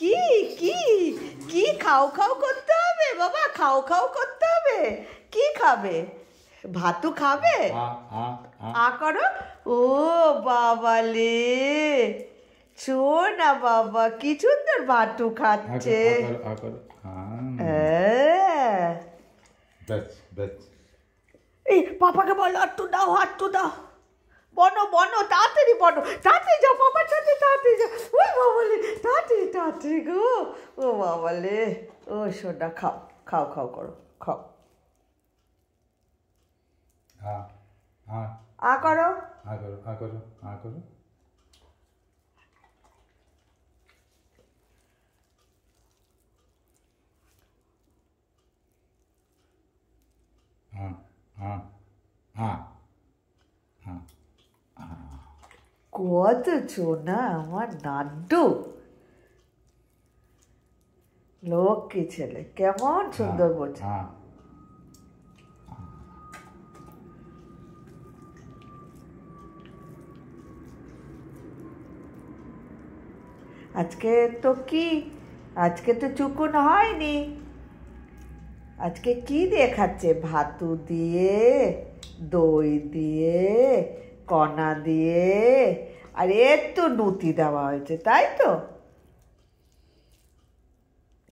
কি কি কি খাও খাও করতে হবে বাবা, খাও খাও করতে হবে। কি খাবে? ভাতু খাবে? আ করো। ও বাবালে, চো না বাবা, কি সুন্দর ভাতু খাচ্ছে। এই পাপাকে বলো হাতু দাও, হাতু দাও। বনো বনো, তাড়াতাড়ি বনো, তাড়াতাড়ি যাও বাবার সাথে, তাড়াতাড়ি যাও। ওই বাবালে, তাড়াতাড়ি তাড়াতাড়ি গো। ও বাবালে, ও সোনা, খাও খাও খাও করো, খাও। আ করো। কত সোনা আমার নাড্ডু, লক্ষ্মী ছেলে, কেমন সুন্দর বলছে। আজকে তো কি, আজকে তো চুকুন হয়নি। আজকে কি দিয়ে খাচ্ছে? ভাতু দিয়ে, দই দিয়ে, কণা দিয়ে, আর একটু নুতি দেওয়া হয়েছে, তাই তো?